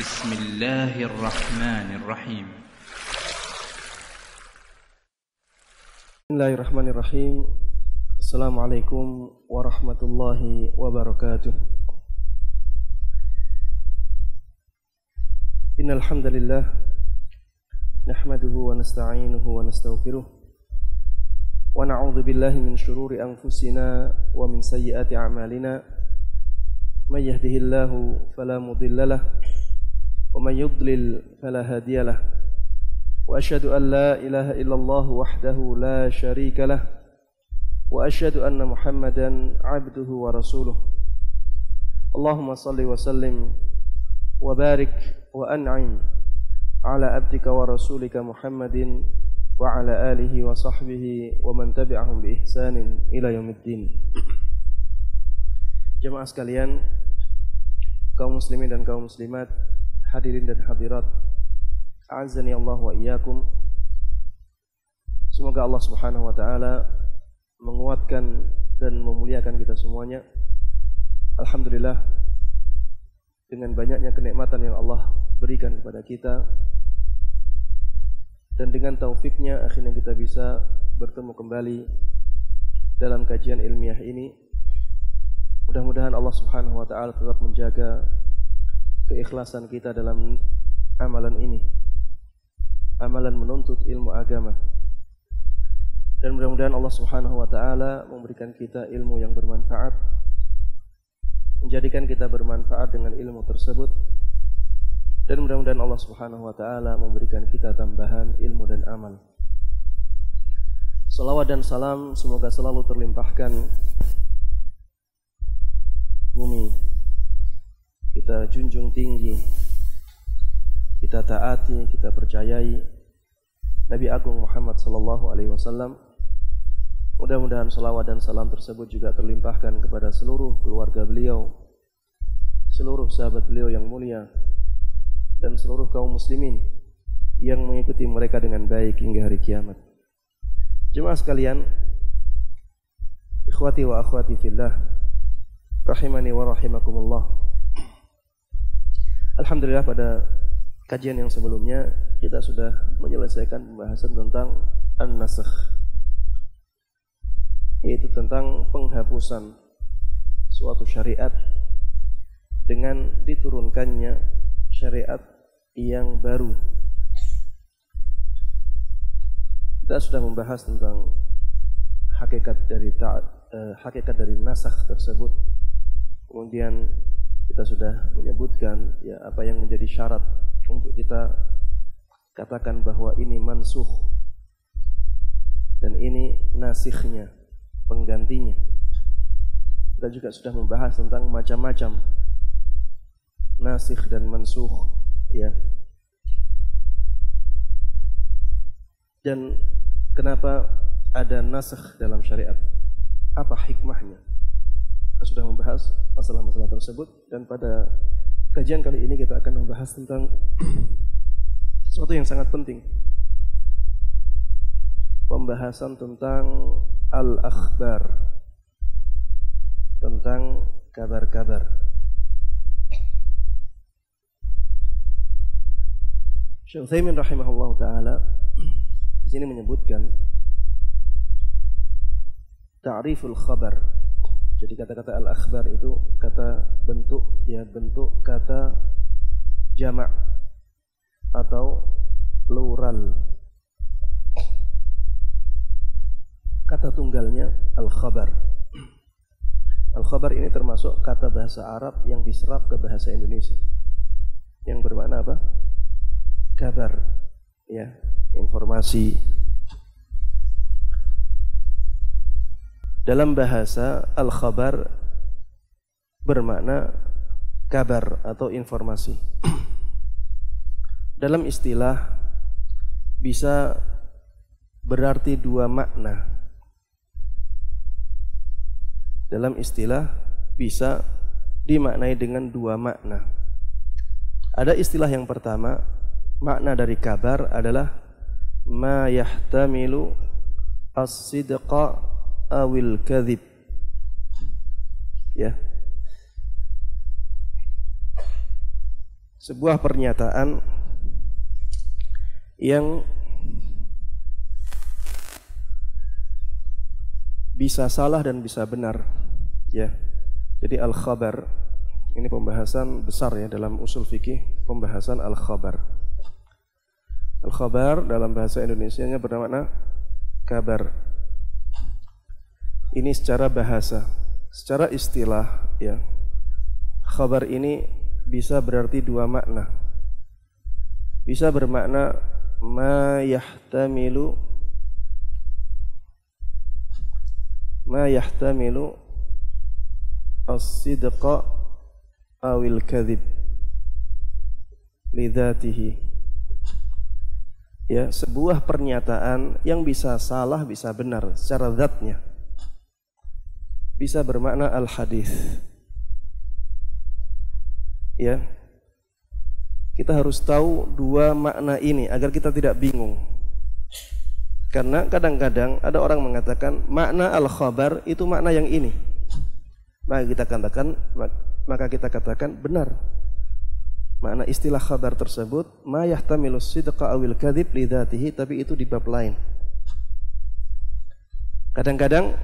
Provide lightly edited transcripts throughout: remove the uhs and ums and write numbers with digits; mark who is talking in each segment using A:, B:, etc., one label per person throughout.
A: بسم الله الرحمن الرحيم
B: بسم الله الرحمن الرحيم. السلام عليكم ورحمة الله وبركاته. إن الحمد لله نحمده ونستعينه ونستغفره ونعوذ بالله من شرور أنفسنا ومن سيئات أعمالنا. من يهده الله فلا مضل له ومن يضلل فلا هادي له وأشهد أن لا إله إلا الله وحده لا شريك له وأشهد أن محمدا عبده ورسوله. اللهم صل وسلم وبارك وأنعم على عبدك ورسولك محمد وعلى آله وصحبه ومن تبعهم بإحسان إلى يوم الدين. Jemaah sekalian, kaum muslimin dan kaum muslimat, hadirin dan hadirat, a'azzani Allah wa iyyakum. Semoga Allah Subhanahu wa taala menguatkan dan memuliakan kita semuanya. Alhamdulillah, dengan banyaknya kenikmatan yang Allah berikan kepada kita, dan dengan taufiknya akhirnya kita bisa bertemu kembali dalam kajian ilmiah ini. Mudah-mudahan Allah Subhanahu wa taala tetap menjaga keikhlasan kita dalam amalan ini, amalan menuntut ilmu agama. Dan mudah-mudahan Allah Subhanahu wa taala memberikan kita ilmu yang bermanfaat, menjadikan kita bermanfaat dengan ilmu tersebut. Dan mudah-mudahan Allah Subhanahu wa taala memberikan kita tambahan ilmu dan amal. Salawat dan salam semoga selalu terlimpahkan bumi kita junjung tinggi, kita taati, kita percayai Nabi Agung Muhammad sallallahu alaihi wasallam. Mudah-mudahan salawat dan salam tersebut juga terlimpahkan kepada seluruh keluarga beliau, seluruh sahabat beliau yang mulia, dan seluruh kaum muslimin yang mengikuti mereka dengan baik hingga hari kiamat. Jemaah sekalian, ikhwati wa akhwati fillah, rahimani wa rahimakumullah. Alhamdulillah, pada kajian yang sebelumnya kita sudah menyelesaikan pembahasan tentang an-nasakh, yaitu tentang penghapusan suatu syariat dengan diturunkannya syariat yang baru. Kita sudah membahas tentang hakikat dari nasakh tersebut. Kemudian kita sudah menyebutkan ya apa yang menjadi syarat untuk kita katakan bahwa ini mansukh dan ini nasikhnya, penggantinya. Kita juga sudah membahas tentang macam-macam nasikh dan mansukh, ya. Dan kenapa ada nasakh dalam syariat? Apa hikmahnya? Kita sudah membahas masalah-masalah tersebut, dan pada kajian kali ini kita akan membahas tentang sesuatu yang sangat penting. Pembahasan tentang al-akhbar, tentang kabar-kabar. Syekh Utsaimin rahimahullah taala di sini menyebutkan ta'riful khabar. Jadi kata-kata al-akhbar itu kata bentuk, ya, bentuk kata jamak atau plural. Kata tunggalnya al-khabar. Al-khabar ini termasuk kata bahasa Arab yang diserap ke bahasa Indonesia, yang bermakna apa? Kabar, ya, informasi. Dalam bahasa al-khabar bermakna kabar atau informasi. Dalam istilah bisa berarti dua makna. Dalam istilah bisa dimaknai dengan dua makna. Ada istilah yang pertama, makna dari kabar adalah ma yahtamilu as-sidqa awil kadhib, ya, sebuah pernyataan yang bisa salah dan bisa benar, ya. Jadi al-khabar ini pembahasan besar ya dalam usul fikih, pembahasan al-khabar. Al-khabar dalam bahasa Indonesianya bermakna kabar. Ini secara bahasa, secara istilah ya. Khabar ini bisa berarti dua makna. Bisa bermakna ma yahtamilu as-sidqa awil kadhib lidzatihi. Ya, sebuah pernyataan yang bisa salah bisa benar secara zatnya. Bisa bermakna al-hadis. Ya. Kita harus tahu dua makna ini agar kita tidak bingung. Karena kadang-kadang ada orang mengatakan makna al-khabar itu makna yang ini. Maka kita katakan benar. Makna istilah khabar tersebut ma yahtamilu sidqa awil kadhib lidzatihi, tapi itu di bab lain. Kadang-kadang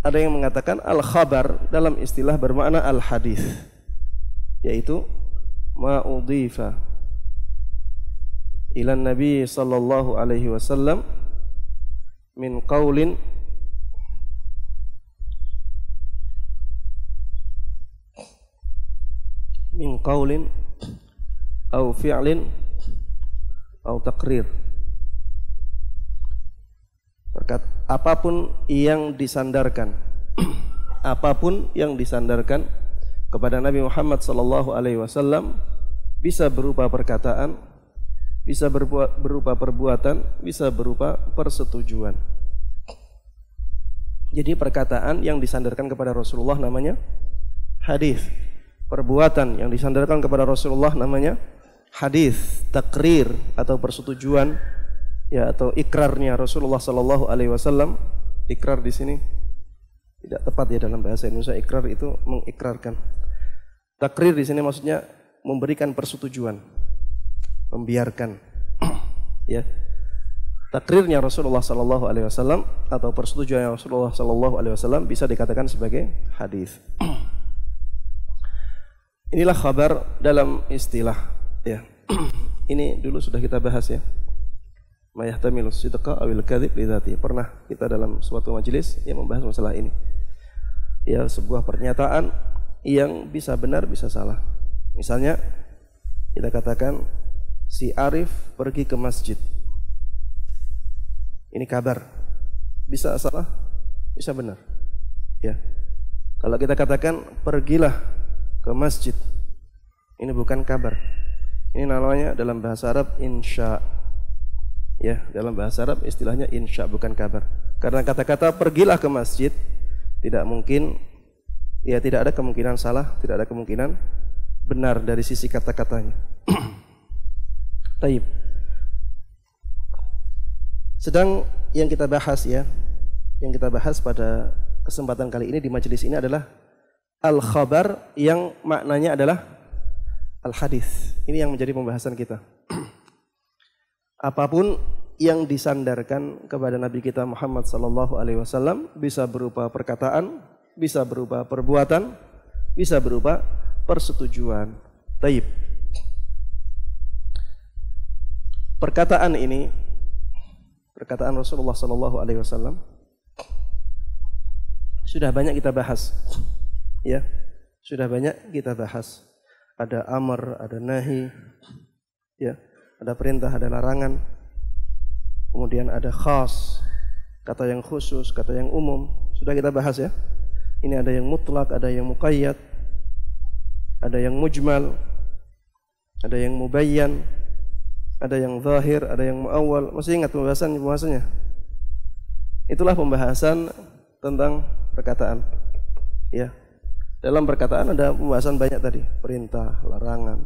B: ada yang mengatakan al-khabar dalam istilah bermakna al-hadis, yaitu ma udhifa ila Nabi sallallahu alaihi wasallam min qaulin au fi'lin au taqrir. Apapun yang disandarkan kepada Nabi Muhammad sallallahu alaihi wasallam bisa berupa perkataan, bisa berupa perbuatan, bisa berupa persetujuan. Jadi perkataan yang disandarkan kepada Rasulullah namanya hadis. Perbuatan yang disandarkan kepada Rasulullah namanya hadis. Takrir atau persetujuan ya, atau ikrarnya Rasulullah sallallahu alaihi wasallam. Ikrar di sini tidak tepat ya dalam bahasa Indonesia. Ikrar itu mengikrarkan. Takrir di sini maksudnya memberikan persetujuan, membiarkan. Ya. Takrirnya Rasulullah sallallahu alaihi wasallam atau persetujuan Rasulullah sallallahu alaihi wasallam bisa dikatakan sebagai hadis. Inilah khabar dalam istilah ya. Ini dulu sudah kita bahas ya. Ma yahtamilu sidqa awil kadhib lidzati. Pernah kita dalam suatu majelis yang membahas masalah ini. Ya, sebuah pernyataan yang bisa benar bisa salah. Misalnya kita katakan si Arif pergi ke masjid. Ini kabar. Bisa salah, bisa benar. Ya. Kalau kita katakan pergilah ke masjid, ini bukan kabar. Ini namanya dalam bahasa Arab insya. Ya, dalam bahasa Arab istilahnya insya, bukan kabar. Karena kata-kata pergilah ke masjid tidak mungkin, ya tidak ada kemungkinan salah, tidak ada kemungkinan benar dari sisi kata-katanya. Taib. Sedang yang kita bahas ya, yang kita bahas pada kesempatan kali ini di majelis ini adalah al-khabar yang maknanya adalah al-hadis. Ini yang menjadi pembahasan kita. Apapun yang disandarkan kepada Nabi kita Muhammad sallallahu alaihi wasallam bisa berupa perkataan, bisa berupa perbuatan, bisa berupa persetujuan. Taib. Perkataan ini, perkataan Rasulullah sallallahu alaihi wasallam sudah banyak kita bahas. Ya, sudah banyak kita bahas. Ada amr, ada nahi, ya, ada perintah, ada larangan. Kemudian ada khas, kata yang khusus, kata yang umum. Sudah kita bahas ya. Ini ada yang mutlak, ada yang muqayyad, ada yang mujmal, ada yang mubayyan, ada yang zahir, ada yang muawwal. Masih ingat pembahasannya? Itulah pembahasan tentang perkataan. Ya. Dalam perkataan ada pembahasan banyak tadi, perintah, larangan,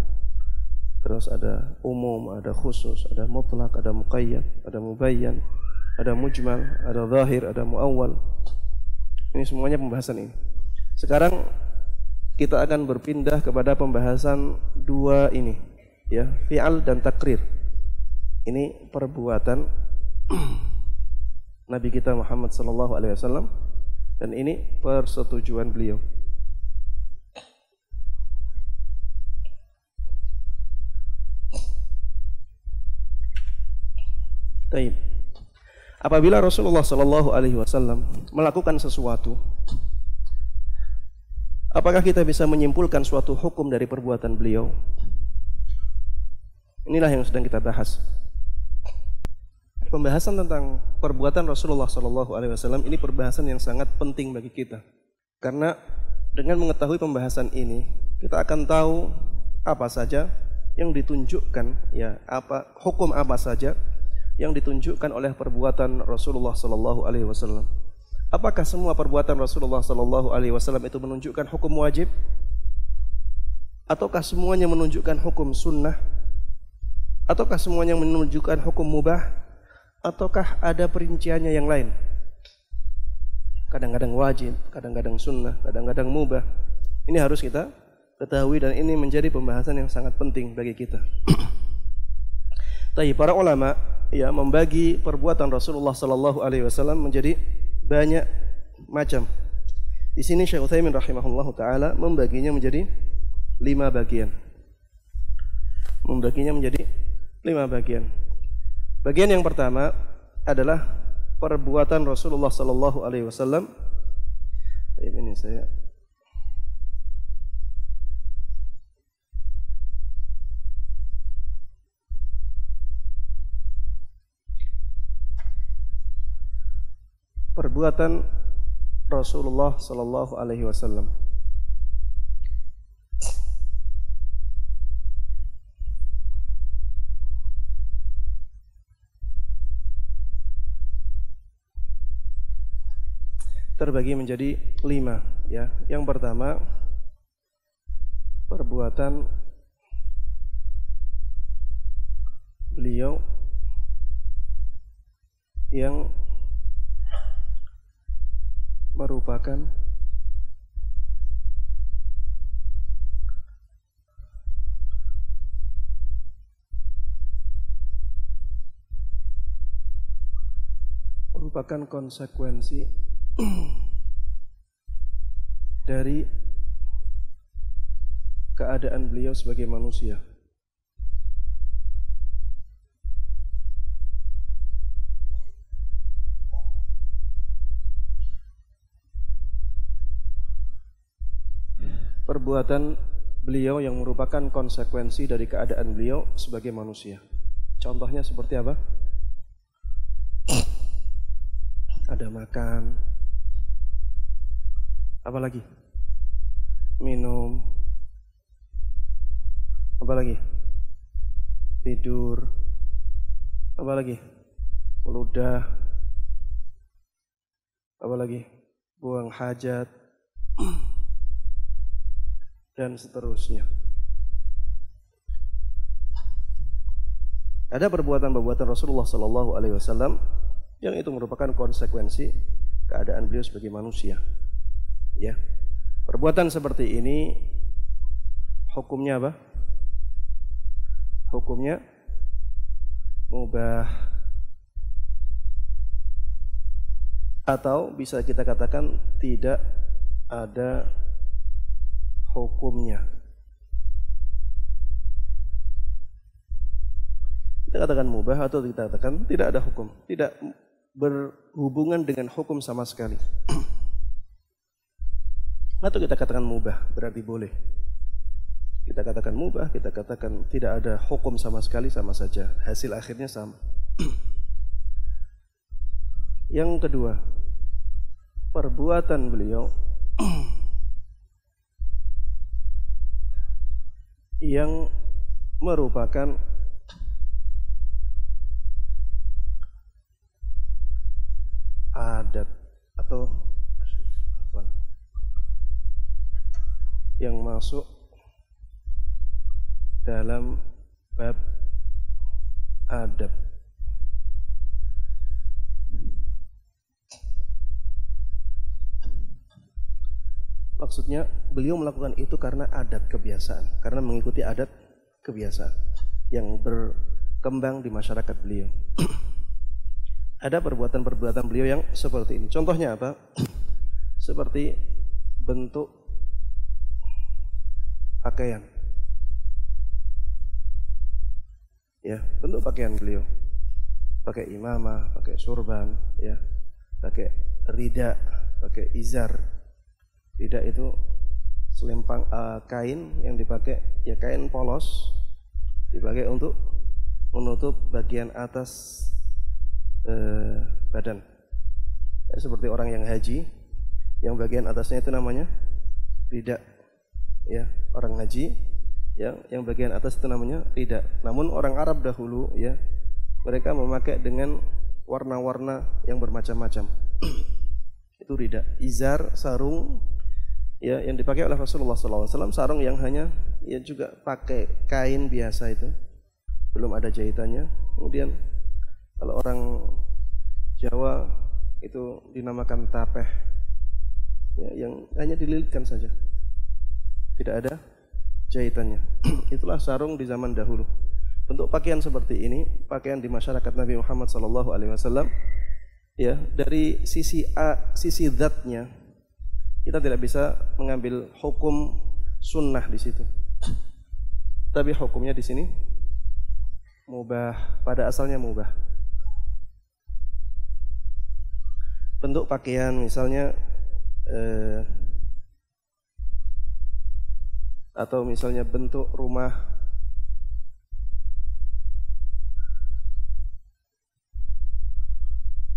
B: terus ada umum, ada khusus, ada mutlak, ada muqayyad, ada mubayyan, ada mujmal, ada zahir, ada muawwal. Ini semuanya pembahasan ini. Sekarang kita akan berpindah kepada pembahasan dua ini, ya, fi'al dan takrir. Ini perbuatan Nabi kita Muhammad sallallahu alaihi wasallam dan ini persetujuan beliau. Taib. Apabila Rasulullah sallallahu alaihi wasallam melakukan sesuatu, apakah kita bisa menyimpulkan suatu hukum dari perbuatan beliau? Inilah yang sedang kita bahas. Pembahasan tentang perbuatan Rasulullah sallallahu alaihi wasallam ini perbahasan yang sangat penting bagi kita. Karena dengan mengetahui pembahasan ini, kita akan tahu apa saja yang ditunjukkan, ya, hukum apa saja yang ditunjukkan oleh perbuatan Rasulullah sallallahu alaihi wasallam. Apakah semua perbuatan Rasulullah sallallahu alaihi wasallam itu menunjukkan hukum wajib? Ataukah semuanya menunjukkan hukum sunnah? Ataukah semuanya menunjukkan hukum mubah? Ataukah ada perinciannya yang lain? Kadang-kadang wajib, kadang-kadang sunnah, kadang-kadang mubah. Ini harus kita ketahui dan ini menjadi pembahasan yang sangat penting bagi kita. Tapi para ulama ya membagi perbuatan Rasulullah sallallahu alaihi wasallam menjadi banyak macam. Di sini Syekh Utsaimin rahimahullahu taala membaginya menjadi 5 bagian. Membaginya menjadi 5 bagian. Bagian yang pertama adalah perbuatan Rasulullah sallallahu alaihi wasallam. Ini saya perbuatan Rasulullah sallallahu alaihi wasallam. Terbagi menjadi 5, ya. Yang pertama, perbuatan beliau yang merupakan konsekuensi dari keadaan beliau sebagai manusia. Perbuatan beliau yang merupakan konsekuensi dari keadaan beliau sebagai manusia. Contohnya seperti apa? Ada makan, apa lagi? Minum, apa lagi? Tidur, apa lagi? Meludah, apa lagi? Buang hajat, dan seterusnya. Ada perbuatan-perbuatan Rasulullah sallallahu alaihi wasallam yang itu merupakan konsekuensi keadaan beliau sebagai manusia. Ya. Perbuatan seperti ini hukumnya apa? Hukumnya mubah, atau bisa kita katakan tidak ada hukumnya. Kita katakan mubah atau kita katakan tidak ada hukum, tidak berhubungan dengan hukum sama sekali. Atau kita katakan mubah berarti boleh. Kita katakan mubah, kita katakan tidak ada hukum sama sekali, sama saja. Hasil akhirnya sama. Yang kedua, perbuatan beliau yang merupakan adat atau yang masuk dalam bab adab. Maksudnya beliau melakukan itu karena adat kebiasaan, karena mengikuti adat kebiasaan. yang berkembang di masyarakat beliau. Ada perbuatan-perbuatan beliau yang seperti ini. Contohnya apa? Seperti bentuk pakaian. Ya, bentuk pakaian beliau. Pakai imamah, pakai surban, ya. Pakai rida, pakai izar. Rida itu selempang kain yang dipakai, ya kain polos, dipakai untuk menutup bagian atas badan. Ya, seperti orang yang haji, yang bagian atasnya itu namanya rida. Ya, orang haji yang bagian atas itu namanya rida. Namun orang Arab dahulu, ya, mereka memakai dengan warna-warna yang bermacam-macam. Itu rida. Izar, sarung, ya, yang dipakai oleh Rasulullah SAW. Sarung yang hanya, ya, juga pakai kain biasa itu, belum ada jahitannya. Kemudian kalau orang Jawa itu dinamakan tapeh, ya, yang hanya dililitkan saja, tidak ada jahitannya. Itulah sarung di zaman dahulu. Bentuk pakaian seperti ini, pakaian di masyarakat Nabi Muhammad SAW, ya, dari sisi zatnya kita tidak bisa mengambil hukum sunnah di situ. Tapi hukumnya di sini mubah, pada asalnya mubah. Bentuk pakaian misalnya atau misalnya bentuk rumah,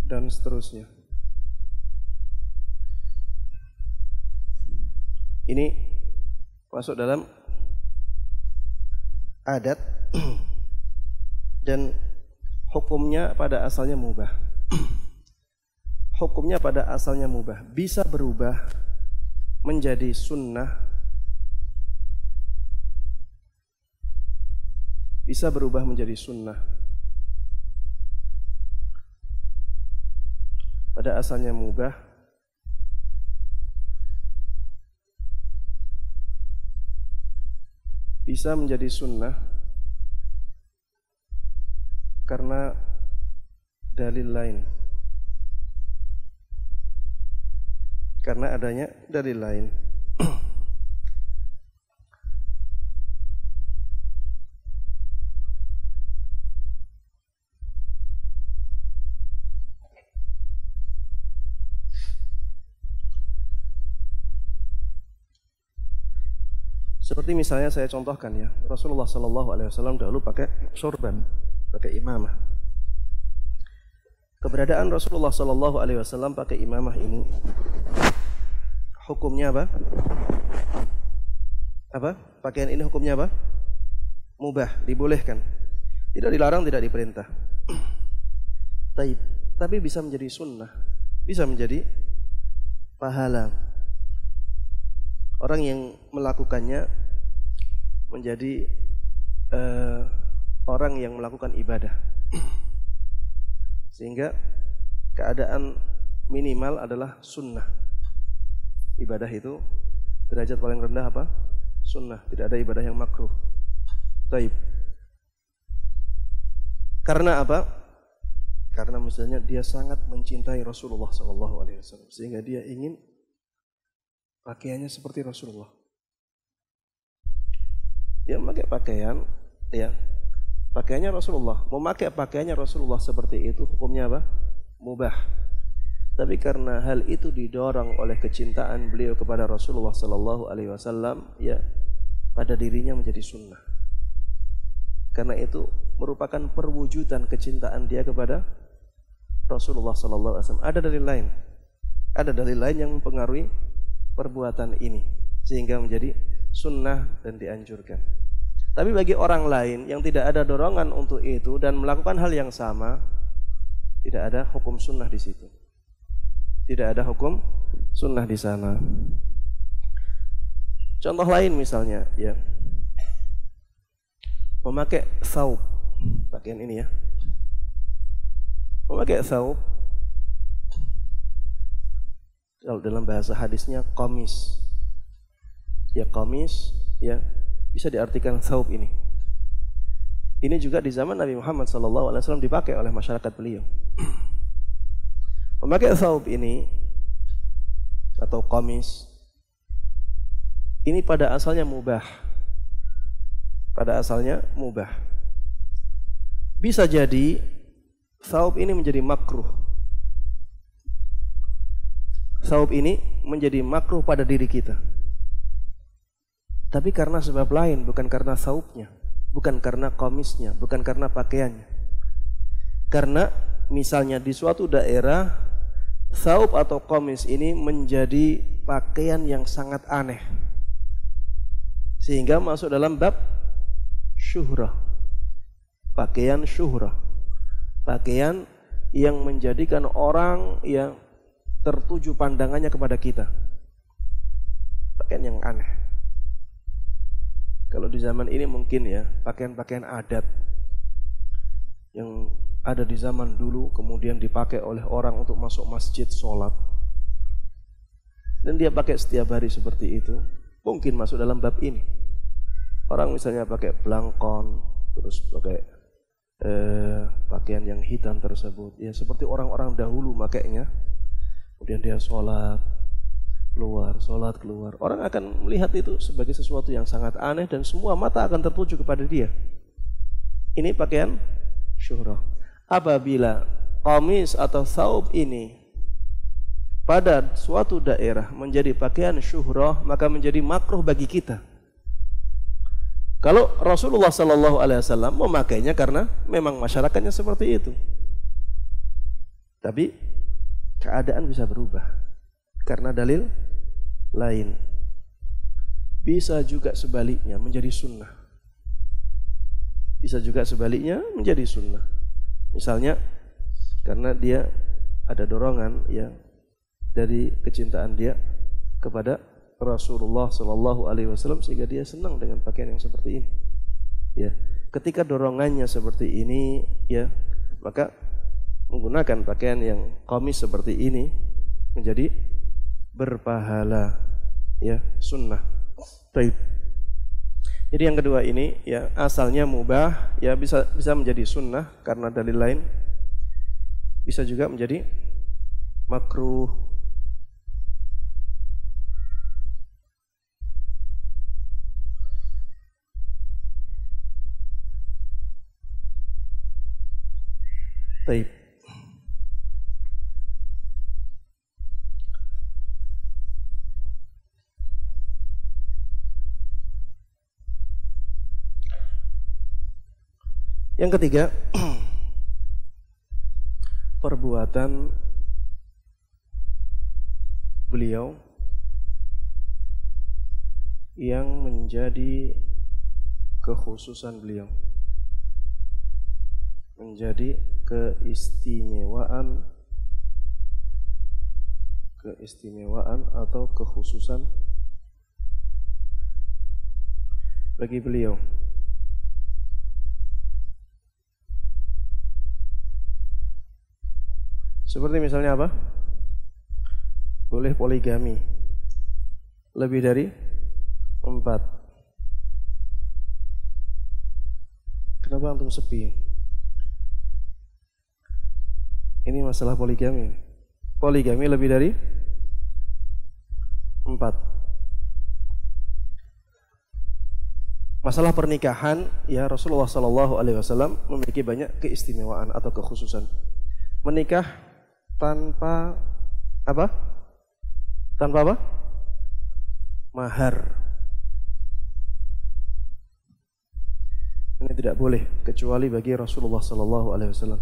B: dan seterusnya. Ini masuk dalam adat dan hukumnya pada asalnya mubah. Hukumnya pada asalnya mubah, bisa berubah menjadi sunnah, bisa berubah menjadi sunnah. Pada asalnya mubah, bisa menjadi sunnah karena dalil lain, karena adanya dalil lain. Seperti misalnya saya contohkan, ya, Rasulullah SAW dahulu pakai sorban, pakai imamah. Keberadaan Rasulullah SAW pakai imamah ini, hukumnya apa? Apa? Pakaian ini hukumnya apa? Mubah, dibolehkan. Tidak dilarang, tidak diperintah. Tapi bisa menjadi sunnah, bisa menjadi pahala. Orang yang melakukannya menjadi orang yang melakukan ibadah, sehingga keadaan minimal adalah sunnah. Ibadah itu derajat paling rendah apa? Sunnah. Tidak ada ibadah yang makruh. Taib. Karena apa? Karena misalnya dia sangat mencintai Rasulullah SAW, sehingga dia ingin pakaiannya seperti Rasulullah. Dia memakai pakaian, ya, pakaiannya Rasulullah. Memakai pakaiannya Rasulullah seperti itu hukumnya apa? Mubah. Tapi karena hal itu didorong oleh kecintaan beliau kepada Rasulullah SAW, ya, pada dirinya menjadi sunnah. Karena itu merupakan perwujudan kecintaan dia kepada Rasulullah SAW. Ada dalil lain, ada dalil lain yang mempengaruhi perbuatan ini sehingga menjadi sunnah dan dianjurkan. Tapi bagi orang lain yang tidak ada dorongan untuk itu dan melakukan hal yang sama, tidak ada hukum sunnah di situ. Tidak ada hukum sunnah di sana. Contoh lain misalnya, ya, memakai thawb, pakaian ini, ya, memakai thawb, kalau dalam bahasa hadisnya qamis, ya, qamis, ya, bisa diartikan thawb ini. Ini juga di zaman Nabi Muhammad SAW dipakai oleh masyarakat beliau. Memakai thawb ini atau qamis ini pada asalnya mubah. Pada asalnya mubah. Bisa jadi thawb ini menjadi makruh. Thawb ini menjadi makruh pada diri kita. Tapi karena sebab lain, bukan karena thawbnya, bukan karena qamisnya, bukan karena pakaiannya. Karena misalnya di suatu daerah thawb atau qamis ini menjadi pakaian yang sangat aneh, sehingga masuk dalam bab syuhrah. Pakaian syuhrah, pakaian yang menjadikan orang yang tertuju pandangannya kepada kita, pakaian yang aneh. Kalau di zaman ini mungkin ya pakaian-pakaian adat yang ada di zaman dulu kemudian dipakai oleh orang untuk masuk masjid sholat, dan dia pakai setiap hari seperti itu, mungkin masuk dalam bab ini. Orang misalnya pakai belangkon, terus pakai pakaian yang hitam tersebut, ya seperti orang-orang dahulu makainya. Kemudian dia sholat keluar. Orang akan melihat itu sebagai sesuatu yang sangat aneh dan semua mata akan tertuju kepada dia. Ini pakaian syuhrah. Apabila qamis atau thawb ini pada suatu daerah menjadi pakaian syuhrah, maka menjadi makruh bagi kita. Kalau Rasulullah SAW memakainya karena memang masyarakatnya seperti itu. Tapi keadaan bisa berubah karena dalil lain. Bisa juga sebaliknya menjadi sunnah. Bisa juga sebaliknya menjadi sunnah. Misalnya karena dia ada dorongan ya dari kecintaan dia kepada Rasulullah SAW, sehingga dia senang dengan pakaian yang seperti ini. Ya, ketika dorongannya seperti ini, ya, maka menggunakan pakaian yang qamis seperti ini menjadi berpahala, ya, sunnah. Baik. Jadi yang kedua ini, ya, asalnya mubah, ya bisa menjadi sunnah karena dalil lain. Bisa juga menjadi makruh. Baik. Yang ketiga, perbuatan beliau yang menjadi kekhususan beliau, menjadi keistimewaan atau kekhususan bagi beliau. Seperti misalnya apa? Boleh poligami lebih dari 4. Kenapa antum sepi? Ini masalah poligami. Poligami lebih dari 4. Masalah pernikahan, ya Rasulullah SAW memiliki banyak keistimewaan atau kekhususan. Menikah tanpa apa? Tanpa apa? Mahar. Ini tidak boleh kecuali bagi Rasulullah SAW.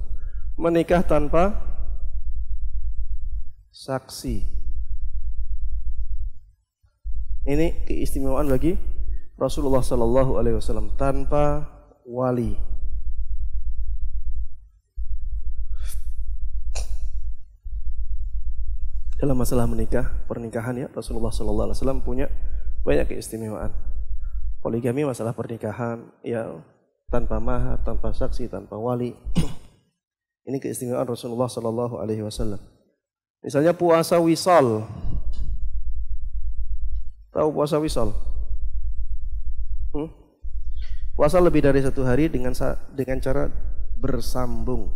B: Menikah tanpa saksi. Ini keistimewaan bagi Rasulullah SAW. Tanpa wali. Dalam masalah pernikahan ya, Rasulullah SAW punya banyak keistimewaan. Poligami masalah pernikahan ya, tanpa mahar, tanpa saksi, tanpa wali. Ini keistimewaan Rasulullah SAW. Misalnya puasa wisal. Tahu puasa wisal? Puasa lebih dari 1 hari dengan cara bersambung.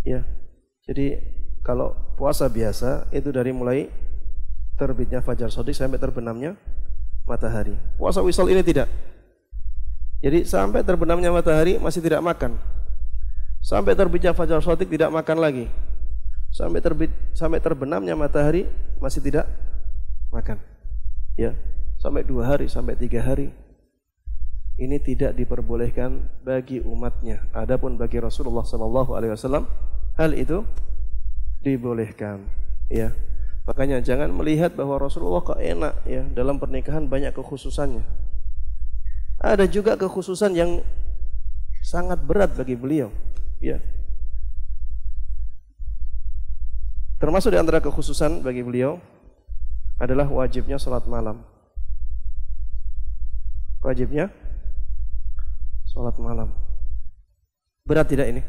B: Ya. Jadi kalau puasa biasa itu dari mulai terbitnya fajar shadiq sampai terbenamnya matahari. Puasa wisal ini tidak. Jadi sampai terbenamnya matahari masih tidak makan. Sampai terbitnya fajar shadiq tidak makan lagi. Sampai terbenamnya matahari masih tidak makan. Ya, sampai 2 hari, sampai 3 hari. Ini tidak diperbolehkan bagi umatnya. Adapun bagi Rasulullah SAW, hal itu dibolehkan. Ya, makanya jangan melihat bahwa Rasulullah kok enak ya, dalam pernikahan banyak kekhususannya. Ada juga kekhususan yang sangat berat bagi beliau. Ya. Termasuk di antara kekhususan bagi beliau adalah wajibnya salat malam. Wajibnya salat malam. Berat tidak ini?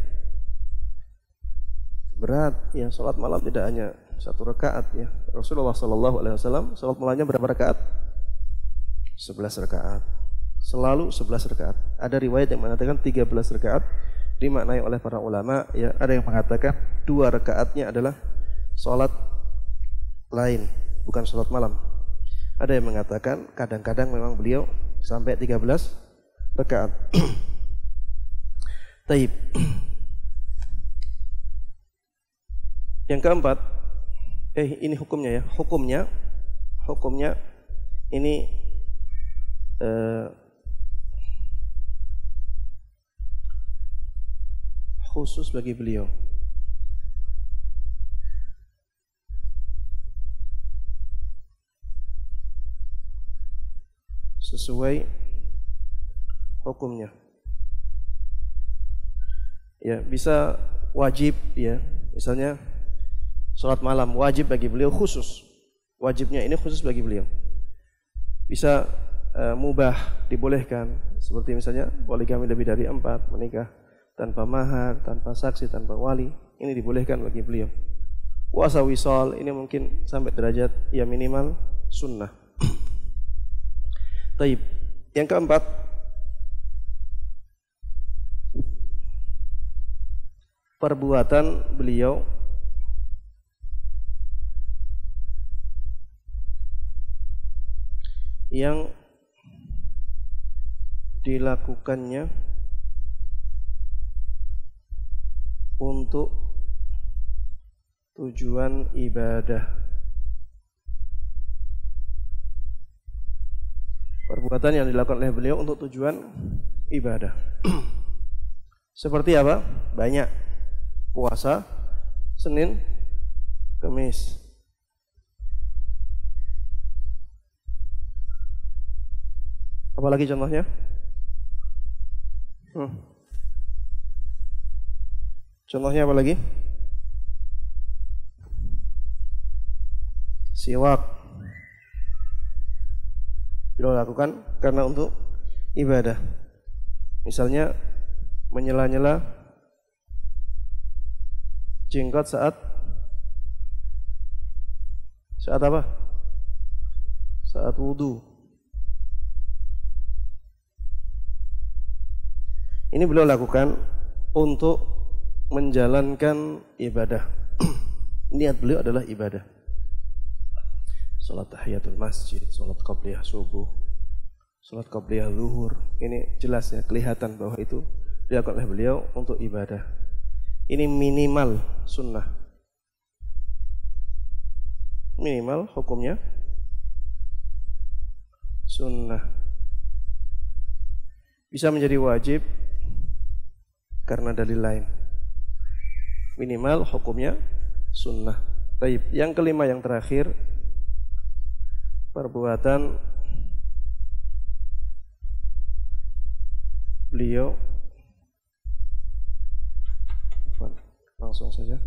B: Berat ya, salat malam tidak hanya 1 rakaat ya. Rasulullah SAW salat malamnya berapa rakaat? 11 rakaat. Selalu 11 rakaat. Ada riwayat yang mengatakan 13 rakaat, dimaknai oleh para ulama ya. Ada yang mengatakan 2 rakaatnya adalah salat lain, bukan salat malam. Ada yang mengatakan kadang-kadang memang beliau sampai 13 rakaat. Taib. Yang keempat, ini hukumnya ya. Hukumnya ini khusus bagi beliau. Sesuai hukumnya. Ya, bisa wajib ya. Misalnya salat malam wajib bagi beliau khusus. Wajibnya ini khusus bagi beliau. Bisa mubah, dibolehkan. Seperti misalnya poligami lebih dari 4, menikah tanpa mahar, tanpa saksi, tanpa wali. Ini dibolehkan bagi beliau. Puasa wisal ini mungkin sampai derajat ya minimal sunnah. Taib. Yang keempat, perbuatan beliau yang dilakukannya untuk tujuan ibadah. Perbuatan yang dilakukan oleh beliau untuk tujuan ibadah. Seperti apa? Banyak. Puasa Senin, Kamis. Apalagi contohnya? Contohnya apa lagi? Siwak. Beliau lakukan karena untuk ibadah. Misalnya menyela-nyela jenggot saat apa? Saat wudu. Ini beliau lakukan untuk menjalankan ibadah. Niat beliau adalah ibadah. Salat tahiyatul masjid, salat qabliyah subuh, salat qabliyah zuhur. Ini jelas ya, kelihatan bahwa itu dilakukan oleh beliau untuk ibadah. Ini minimal sunnah. Minimal hukumnya sunnah. Bisa menjadi wajib karena dalil lain. Minimal hukumnya sunnah. Baik, yang kelima yang terakhir, perbuatan beliau, langsung saja,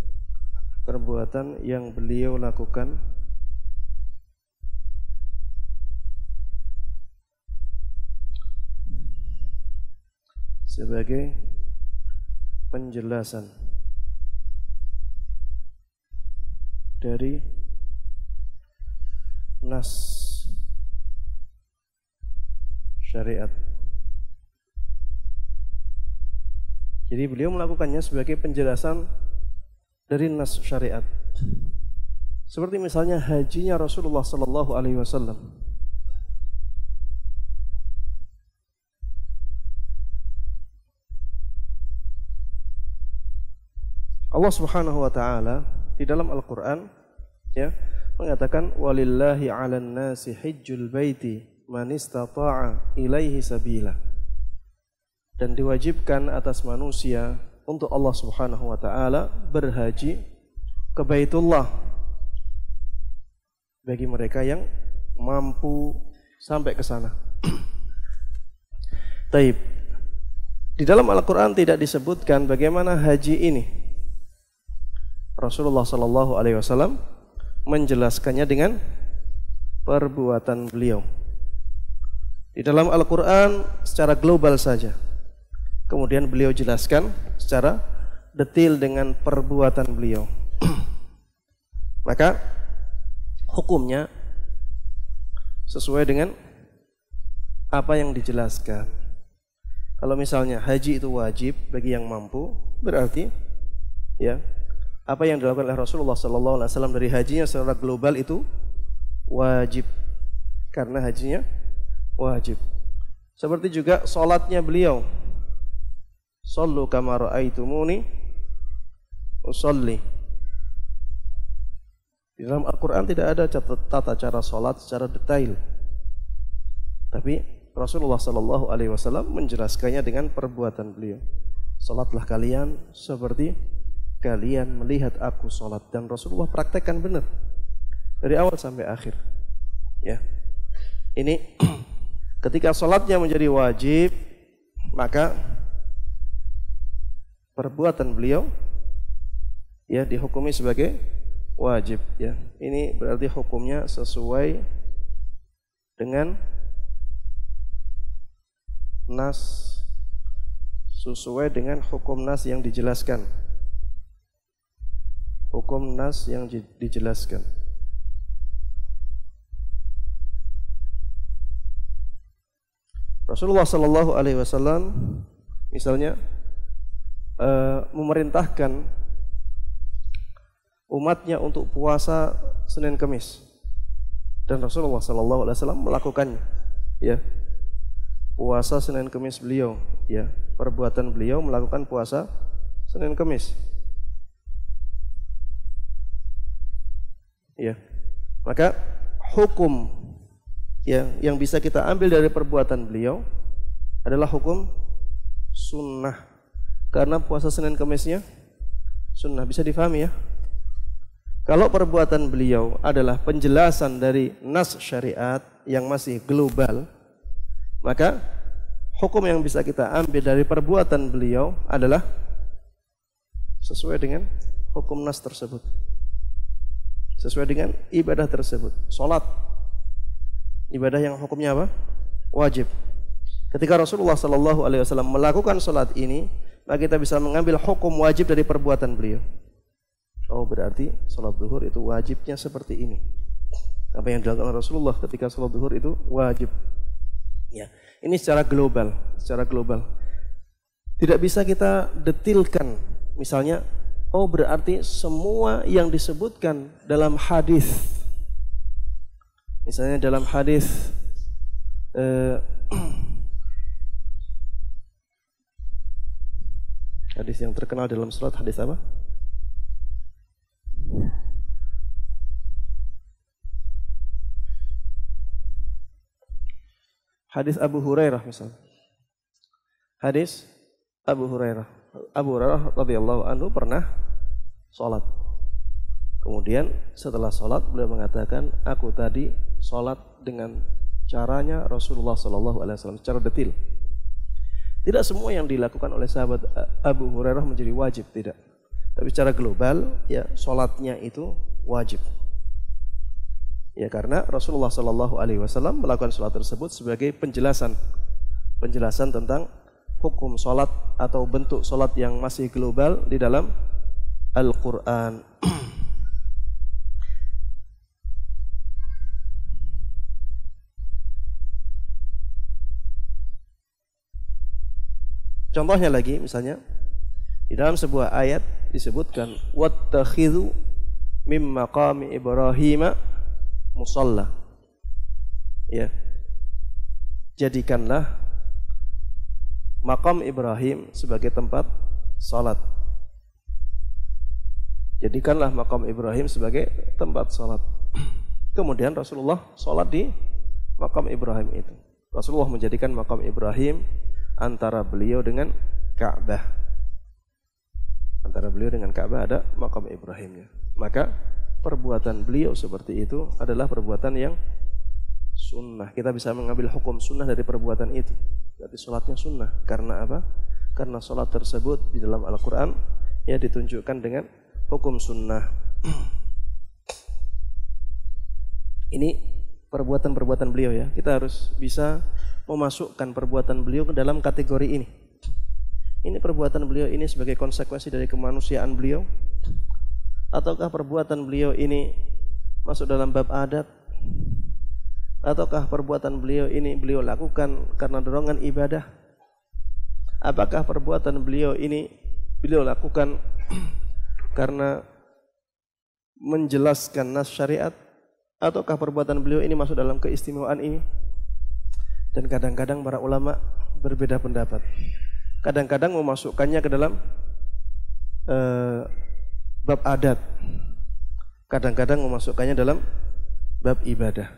B: perbuatan yang beliau lakukan sebagai penjelasan dari nas syariat. Jadi beliau melakukannya sebagai penjelasan dari nas syariat. Seperti misalnya hajinya Rasulullah sallallahu alaihi wasallam. Allah Subhanahu wa taala di dalam Al-Qur'an ya mengatakan walillahi 'alan nasi hajjul baiti man istata'a ilaihi sabila. Dan diwajibkan atas manusia untuk Allah Subhanahu wa taala berhaji ke Baitullah bagi mereka yang mampu sampai ke sana. Taib. Di dalam Al-Qur'an tidak disebutkan bagaimana haji ini. Rasulullah sallallahu alaihi wasallam menjelaskannya dengan perbuatan beliau. Di dalam Al-Qur'an secara global saja. Kemudian beliau jelaskan secara detail dengan perbuatan beliau. Maka hukumnya sesuai dengan apa yang dijelaskan. Kalau misalnya haji itu wajib bagi yang mampu, berarti ya apa yang dilakukan oleh Rasulullah SAW dari hajinya secara global itu wajib, karena hajinya wajib. Seperti juga sholatnya beliau, Shallu kama ra'aitumuni usolli. Di dalam Al-Quran tidak ada tata cara sholat secara detail, tapi Rasulullah Sallallahu Alaihi Wasallam menjelaskannya dengan perbuatan beliau. Sholatlah kalian seperti kalian melihat aku sholat, dan Rasulullah praktekkan benar dari awal sampai akhir. Ya, ini ketika sholatnya menjadi wajib, maka perbuatan beliau ya dihukumi sebagai wajib ya. Ini berarti hukumnya sesuai dengan nas, sesuai dengan hukum nas yang dijelaskan. Hukum nas yang dijelaskan. Rasulullah sallallahu alaihi wasallam misalnya memerintahkan umatnya untuk puasa Senin Kamis, dan Rasulullah sallallahu alaihi wasallam melakukannya ya. Puasa Senin Kamis beliau ya, perbuatan beliau melakukan puasa Senin Kamis ya. Maka hukum ya yang bisa kita ambil dari perbuatan beliau adalah hukum sunnah, karena puasa Senin Kamisnya sunnah. Bisa difahami ya. Kalau perbuatan beliau adalah penjelasan dari nas syariat yang masih global, maka hukum yang bisa kita ambil dari perbuatan beliau adalah sesuai dengan hukum nas tersebut, sesuai dengan ibadah tersebut. Salat, ibadah yang hukumnya apa? Wajib. Ketika Rasulullah sallallahu alaihi wasallam melakukan salat ini, maka kita bisa mengambil hukum wajib dari perbuatan beliau. Oh, berarti salat zuhur itu wajibnya seperti ini. Apa yang dilakukan Rasulullah ketika salat zuhur itu wajib. Ya, ini secara global, secara global. Tidak bisa kita detilkan. Misalnya, oh berarti semua yang disebutkan dalam hadis, misalnya dalam hadis hadis yang terkenal dalam salat, hadis apa? Hadis Abu Hurairah misalnya. Hadis Abu Hurairah. Abu Hurairah radhiyallahu anhu pernah salat. Kemudian setelah salat beliau mengatakan, aku tadi salat dengan caranya Rasulullah sallallahu alaihi wasallam secara detail. Tidak semua yang dilakukan oleh sahabat Abu Hurairah menjadi wajib, tidak. Tapi secara global ya salatnya itu wajib. Ya, karena Rasulullah sallallahu alaihi wasallam melakukan salat tersebut sebagai penjelasan tentang hukum salat atau bentuk salat yang masih global di dalam Al-Qur'an. Contohnya lagi misalnya di dalam sebuah ayat disebutkan wattakhidhu mim maqami Ibrahim musalla. Ya. Jadikanlah makam Ibrahim sebagai tempat salat. Jadikanlah makam Ibrahim sebagai tempat salat. Kemudian Rasulullah salat di makam Ibrahim itu. Rasulullah menjadikan makam Ibrahim antara beliau dengan Ka'bah. Antara beliau dengan Ka'bah ada makam Ibrahimnya. Maka perbuatan beliau seperti itu adalah perbuatan yang sunnah. Kita bisa mengambil hukum sunnah dari perbuatan itu. Berarti salatnya sunnah. Karena apa? Karena salat tersebut di dalam Al-Quran ya ditunjukkan dengan hukum sunnah. Ini perbuatan-perbuatan beliau ya. Kita harus bisa memasukkan perbuatan beliau ke dalam kategori ini. Ini perbuatan beliau ini sebagai konsekuensi dari kemanusiaan beliau, ataukah perbuatan beliau ini masuk dalam bab adat, ataukah perbuatan beliau ini beliau lakukan karena dorongan ibadah? Apakah perbuatan beliau ini beliau lakukan karena menjelaskan nas syariat, ataukah perbuatan beliau ini masuk dalam keistimewaan ini? Dan kadang-kadang para ulama berbeda pendapat. Kadang-kadang memasukkannya ke dalam bab adat, kadang-kadang memasukkannya dalam bab ibadah.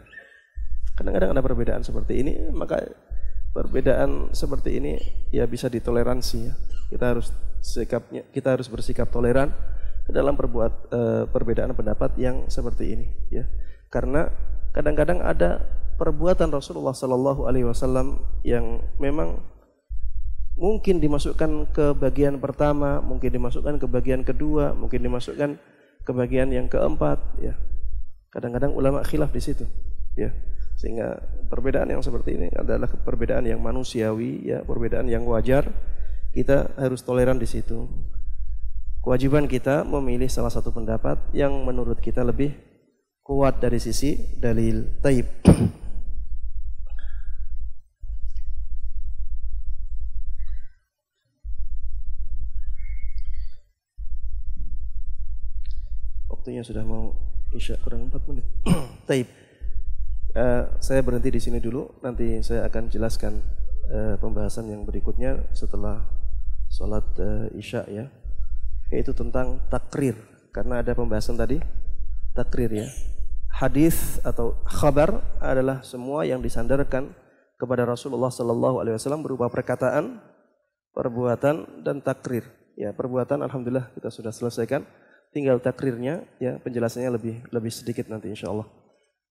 B: Kadang-kadang ada perbedaan seperti ini, maka perbedaan seperti ini ya bisa ditoleransi ya. Kita harus bersikap toleran dalam perbedaan pendapat yang seperti ini ya. Karena kadang-kadang ada perbuatan Rasulullah sallallahu alaihi wasallam yang memang mungkin dimasukkan ke bagian pertama, mungkin dimasukkan ke bagian kedua, mungkin dimasukkan ke bagian yang keempat ya. Kadang-kadang ulama khilaf di situ ya. Sehingga perbedaan yang seperti ini adalah perbedaan yang manusiawi ya, perbedaan yang wajar. Kita harus toleran di situ. Kewajiban kita memilih salah satu pendapat yang menurut kita lebih kuat dari sisi dalil. Taib. Waktunya sudah mau isya kurang 4 menit. Taib. Saya berhenti di sini dulu. Nanti saya akan jelaskan pembahasan yang berikutnya setelah sholat isya ya, yaitu tentang takrir. Karena ada pembahasan tadi takrir ya. Hadis atau khabar adalah semua yang disandarkan kepada Rasulullah sallallahu alaihi wasallam berupa perkataan, perbuatan dan takrir. Ya, perbuatan alhamdulillah kita sudah selesaikan. Tinggal takrirnya ya, penjelasannya lebih sedikit nanti insyaallah.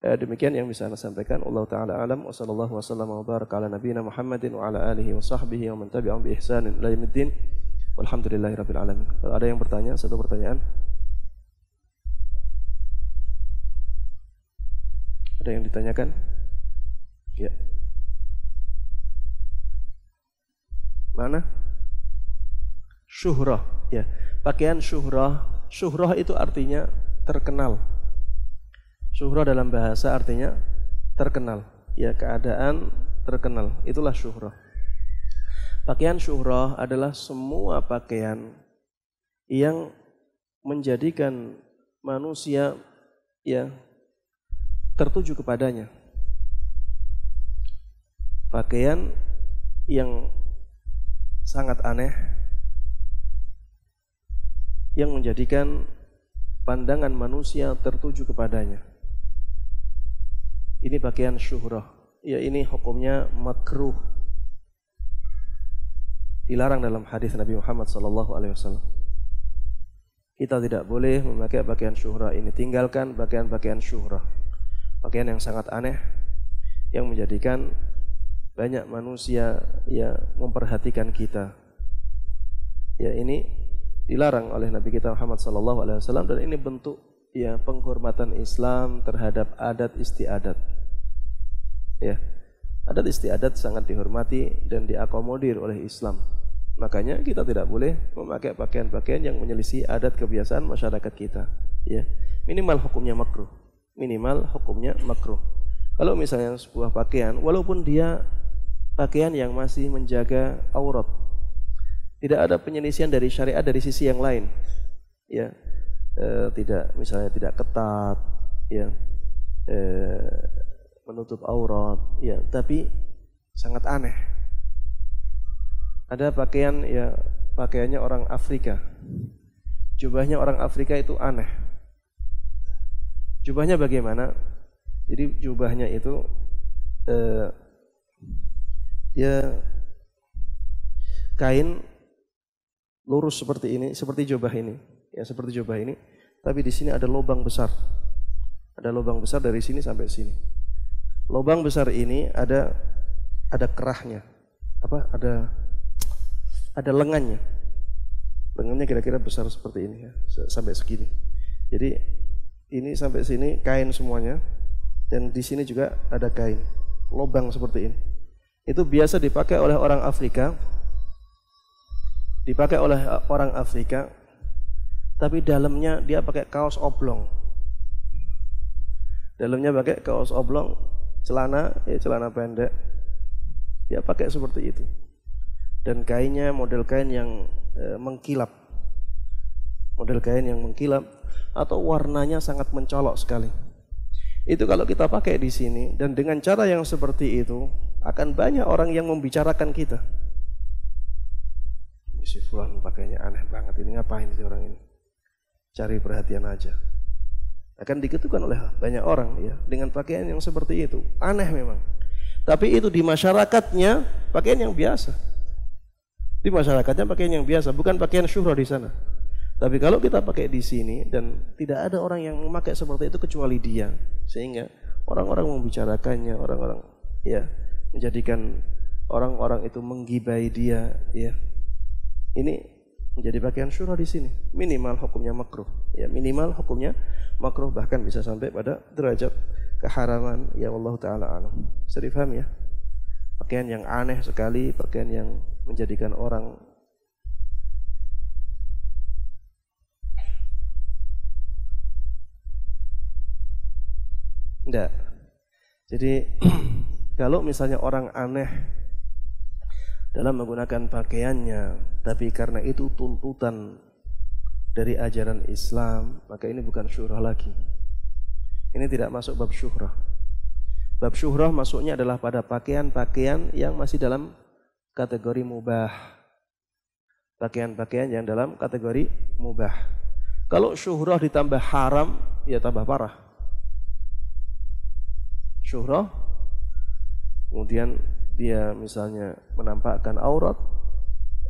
B: Demikian yang bisa saya sampaikan. Allah taala alam wa sallallahu wasallam wa baraka ala nabiyina Muhammadin wa ala alihi wa sahbihi wa man tabi'ahum bi ihsanin ila yaumiddin. Walhamdulillahirabbil alamin. Kalau ada yang bertanya, satu pertanyaan. Ada yang ditanyakan? Ya. Mana? Syuhrah, ya. Pakaian syuhrah. Syuhrah itu artinya terkenal. Syuhrah dalam bahasa artinya terkenal. Ya, keadaan terkenal. Itulah syuhrah. Pakaian syuhrah adalah semua pakaian yang menjadikan manusia ya tertuju kepadanya. Pakaian yang sangat aneh yang menjadikan pandangan manusia tertuju kepadanya. Ini pakaian syuhrah. Ya, ini hukumnya makruh. Dilarang dalam hadis Nabi Muhammad SAW. Kita tidak boleh memakai pakaian syuhrah ini. Tinggalkan pakaian-pakaian syuhrah. Pakaian yang sangat aneh yang menjadikan banyak manusia ya memperhatikan kita. Ya, ini dilarang oleh Nabi kita Muhammad SAW, dan ini bentuk ya penghormatan Islam terhadap adat istiadat. Ya, adat istiadat sangat dihormati dan diakomodir oleh Islam. Makanya kita tidak boleh memakai pakaian-pakaian yang menyelisih adat kebiasaan masyarakat kita. Ya, minimal hukumnya makruh. Minimal hukumnya makruh. Kalau misalnya sebuah pakaian, walaupun dia pakaian yang masih menjaga aurat, Tidak ada penyelisihan dari syariat dari sisi yang lain. Ya, tidak, misalnya tidak ketat, ya, menutup aurat, ya, tapi sangat aneh. Ada pakaian, ya, pakaiannya orang Afrika. Jubahnya orang Afrika itu aneh. Jubahnya bagaimana? Jadi jubahnya itu ya kain lurus seperti ini, seperti jubah ini, ya seperti jubah ini. Tapi di sini ada lubang besar. Ada lubang besar dari sini sampai sini. Lubang besar ini ada kerahnya. Apa? Ada lengannya. Lengannya kira-kira besar seperti ini ya, sampai segini. Jadi ini sampai sini kain semuanya, dan di sini juga ada kain, lubang seperti ini. Itu biasa dipakai oleh orang Afrika. Dipakai oleh orang Afrika, tapi dalamnya dia pakai kaos oblong. Dalamnya pakai kaos oblong, celana, ya celana pendek. Dia pakai seperti itu. Dan kainnya model kain yang mengkilap. Model kain yang mengkilap atau warnanya sangat mencolok sekali. Itu kalau kita pakai di sini dan dengan cara yang seperti itu, akan banyak orang yang membicarakan kita. Si fulan pakainya aneh banget, ini ngapain sih orang ini? Cari perhatian aja. Akan diketukan oleh banyak orang ya dengan pakaian yang seperti itu. Aneh memang. Tapi itu di masyarakatnya pakaian yang biasa. Di masyarakatnya pakaian yang biasa, bukan pakaian syuhra di sana. Tapi kalau kita pakai di sini dan tidak ada orang yang memakai seperti itu kecuali dia, sehingga orang-orang membicarakannya, orang-orang ya menjadikan orang-orang itu menggibai dia ya. Ini menjadi pakaian syuhra di sini. Minimal hukumnya makruh. Ya, minimal hukumnya makruh, bahkan bisa sampai pada derajat keharaman. Ya Allah taala alam. Bisa difahami ya? Pakaian yang aneh sekali, pakaian yang menjadikan orang enggak. Jadi kalau misalnya orang aneh dalam menggunakan pakaiannya, tapi karena itu tuntutan dari ajaran Islam, maka ini bukan syuhrah lagi. Ini tidak masuk bab syuhrah. Bab syuhrah masuknya adalah pada pakaian-pakaian yang masih dalam kategori mubah. Pakaian-pakaian yang dalam kategori mubah. Kalau syuhrah ditambah haram, ya tambah parah. Syuhrah, kemudian dia misalnya menampakkan aurat,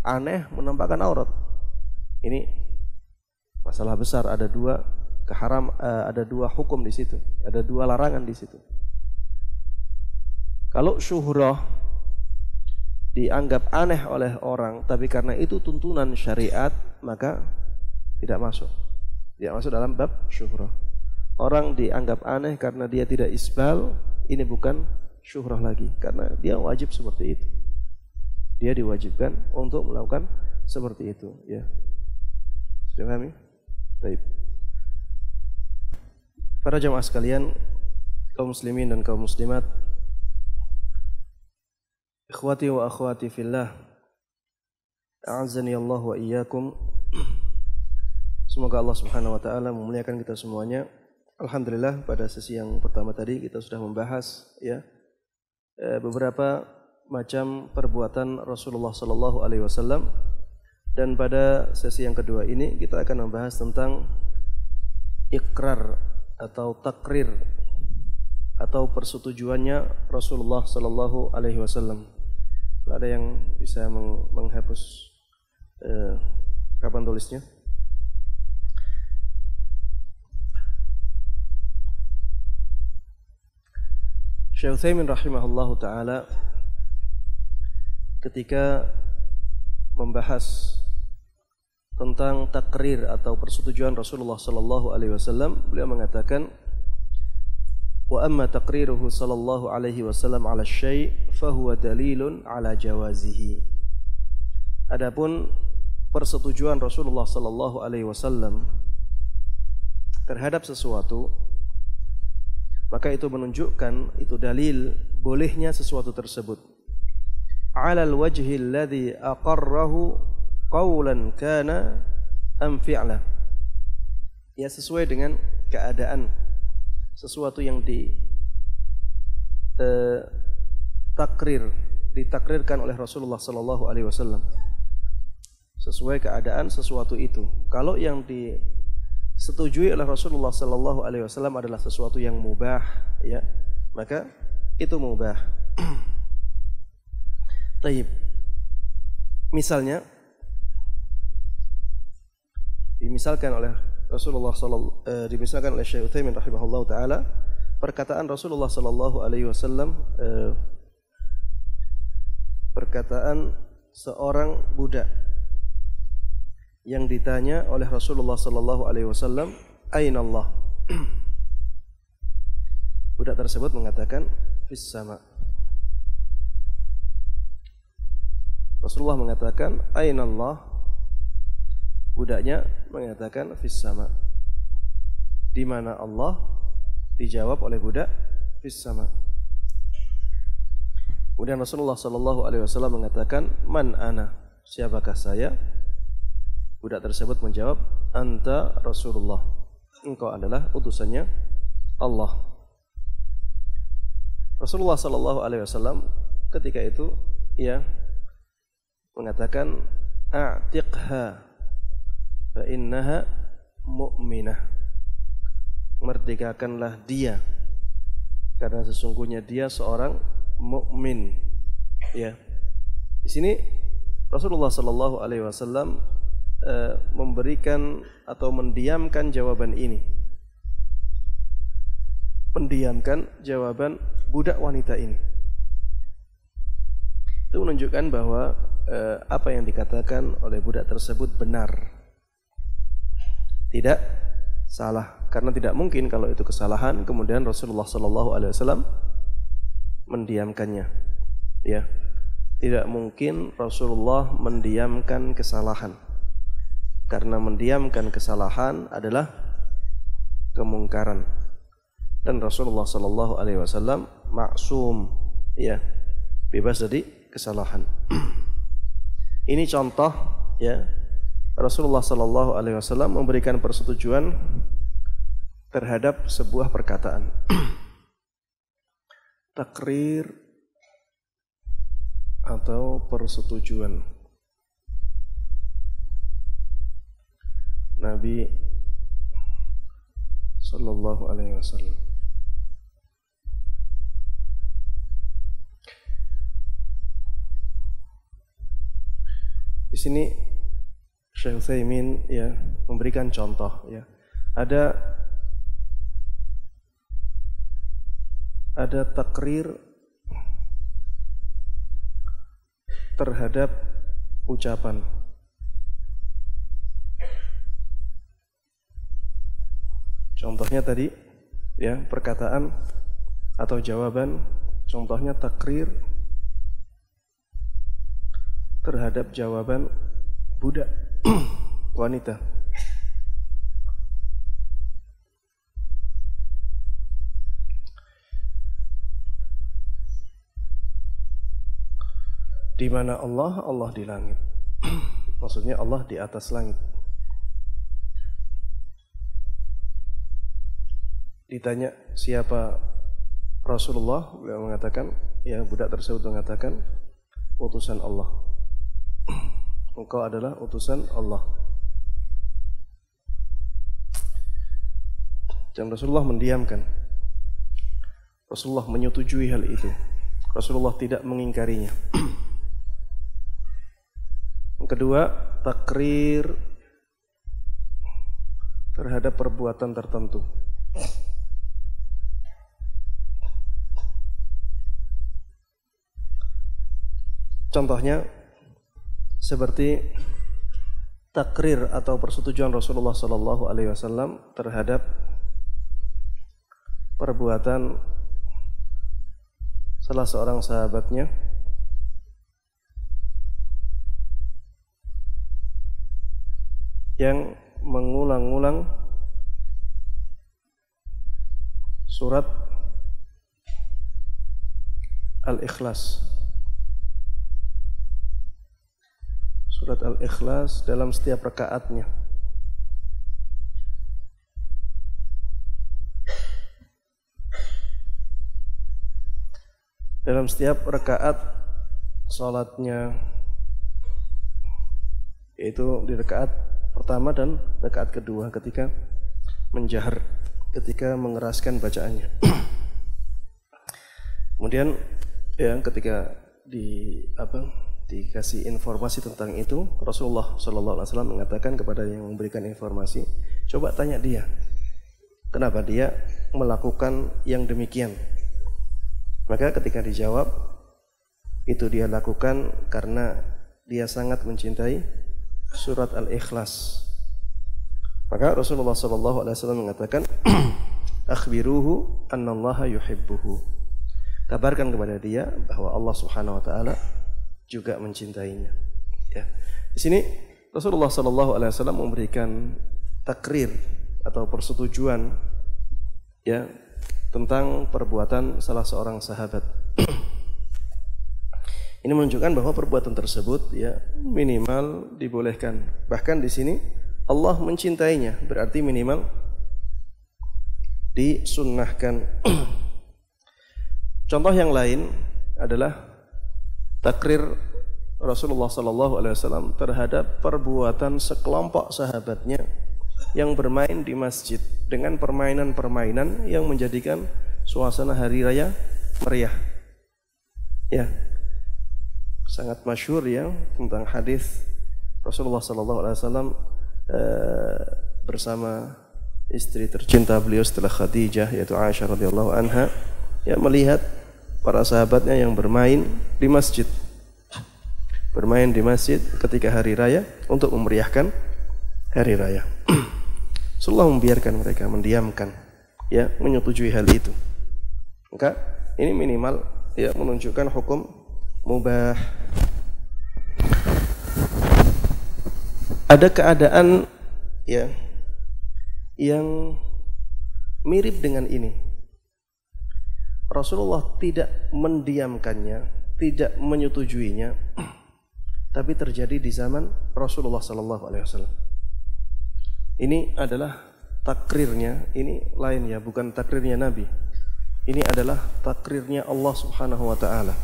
B: aneh menampakkan aurat. Ini masalah besar, ada dua hukum di situ, ada dua larangan di situ. Kalau syuhrah dianggap aneh oleh orang, tapi karena itu tuntunan syariat, maka tidak masuk. Tidak masuk dalam bab syuhrah. Orang dianggap aneh karena dia tidak isbal, ini bukan syuhrah lagi, karena dia wajib seperti itu. Dia diwajibkan untuk melakukan seperti itu, ya. Sudah paham ya? Baik. Para jamaah sekalian, kaum muslimin dan kaum muslimat, ikhwati wa akhwati fillah, a'azzani Allah wa iyyakum. Semoga Allah Subhanahu wa taala memuliakan kita semuanya. Alhamdulillah, pada sesi yang pertama tadi kita sudah membahas ya beberapa macam perbuatan Rasulullah sallallahu alaihi wasallam, dan pada sesi yang kedua ini kita akan membahas tentang ikrar atau takrir atau persetujuannya Rasulullah sallallahu alaihi wasallam. Ada yang bisa menghapus papan tulisnya? Syekh Utsaimin rahimahullahu taala ketika membahas tentang takrir atau persetujuan Rasulullah sallallahu alaihi wasallam, beliau mengatakan, wa amma taqriruhu sallallahu alaihi wasallam ala syai' fa huwa dalilun ala jawazihi. Adapun persetujuan Rasulullah sallallahu alaihi wasallam terhadap sesuatu, maka itu menunjukkan, itu dalil bolehnya sesuatu tersebut. Ala al-wajhi alladhi aqarrahu qawlan kana am fi'la. Ya, sesuai dengan keadaan sesuatu yang ditakrirkan oleh Rasulullah sallallahu alaihi wasallam. Sesuai keadaan sesuatu itu. Kalau yang disetujui oleh Rasulullah sallallahu alaihi wasallam adalah sesuatu yang mubah, ya, maka itu mubah. Taib. Misalnya dimisalkan oleh Rasulullah dimisalkan oleh Syekh Utsaimin rahimahullahu taala perkataan Rasulullah sallallahu alaihi wasallam, perkataan seorang budak yang ditanya oleh Rasulullah sallallahu alaihi wasallam, "Aina Allah?" Budak tersebut mengatakan, "Fis sama." Rasulullah mengatakan, "Aina Allah?" Budaknya mengatakan, "Fis sama." Di mana Allah? Dijawab oleh budak, "Fis sama." Kemudian Rasulullah sallallahu alaihi wasallam mengatakan, "Man ana?" Siapakah saya? Budak tersebut menjawab, "Anta Rasulullah." Engkau adalah utusannya Allah. Rasulullah sallallahu alaihi wasallam ketika itu mengatakan, "A'tiqha fa innaha mu'minah." Merdekakanlah dia karena sesungguhnya dia seorang mukmin. Ya. Di sini Rasulullah sallallahu alaihi wasallam memberikan atau mendiamkan jawaban ini. Mendiamkan jawaban budak wanita ini. Itu menunjukkan bahwa apa yang dikatakan oleh budak tersebut benar, tidak salah, karena tidak mungkin kalau itu kesalahan kemudian Rasulullah sallallahu alaihi wasallam mendiamkannya. Ya, tidak mungkin Rasulullah mendiamkan kesalahan, karena mendiamkan kesalahan adalah kemungkaran, dan Rasulullah sallallahu alaihi wasallam maksum, ya, bebas dari kesalahan. Ini contoh, ya, Rasulullah sallallahu alaihi wasallam memberikan persetujuan terhadap sebuah perkataan. Takrir atau persetujuan. Nabi sallallahu alaihi wasallam. Di sini Syekh Utsaimin memberikan contoh, ya. Ada takrir terhadap ucapan. Contohnya tadi, ya, perkataan atau jawaban. Contohnya takrir terhadap jawaban budak wanita. Di mana Allah? Allah di langit. Maksudnya Allah di atas langit. Ditanya siapa Rasulullah, beliau mengatakan, ya, budak tersebut mengatakan, utusan Allah. Engkau adalah utusan Allah. Dan Rasulullah mendiamkan. Rasulullah menyetujui hal itu. Rasulullah tidak mengingkarinya. Yang kedua, takrir terhadap perbuatan tertentu. Contohnya seperti takrir atau persetujuan Rasulullah sallallahu alaihi wasallam terhadap perbuatan salah seorang sahabatnya yang mengulang-ulang surat Al-Ikhlas. Surat Al-Ikhlas dalam setiap rakaatnya. Dalam setiap rakaat salatnya, yaitu di rakaat pertama dan rakaat kedua ketika menjahar, ketika mengeraskan bacaannya. Kemudian ya ketika dikasih informasi tentang itu, Rasulullah SAW mengatakan kepada yang memberikan informasi, coba tanya dia, kenapa dia melakukan yang demikian? Maka ketika dijawab, itu dia lakukan karena dia sangat mencintai surat Al-Ikhlas. Maka Rasulullah SAW mengatakan, akhbiruhu annallaha yuhibbuhu. Kabarkan kepada dia bahwa Allah Subhanahu wa taala juga mencintainya. Ya. Di sini Rasulullah SAW memberikan takrir atau persetujuan ya tentang perbuatan salah seorang sahabat. Ini menunjukkan bahwa perbuatan tersebut ya minimal dibolehkan. Bahkan di sini Allah mencintainya, berarti minimal disunnahkan. Contoh yang lain adalah takrir Rasulullah SAW terhadap perbuatan sekelompok sahabatnya yang bermain di masjid dengan permainan-permainan yang menjadikan suasana hari raya meriah. Ya, sangat masyhur ya tentang hadis Rasulullah SAW bersama istri tercinta beliau setelah Khadijah, yaitu Aisyah radhiyallahu anha, ya melihat para sahabatnya yang bermain di masjid ketika hari raya untuk memeriahkan hari raya. Rasulullah membiarkan mereka, mendiamkan, ya, menyetujui hal itu. Maka ini minimal ya menunjukkan hukum mubah. Ada keadaan ya yang mirip dengan ini. Rasulullah tidak mendiamkannya, tidak menyetujuinya, tapi terjadi di zaman Rasulullah SAW. Ini adalah takrirnya, ini lain ya, bukan takrirnya Nabi. Ini adalah takrirnya Allah Subhanahu wa taala.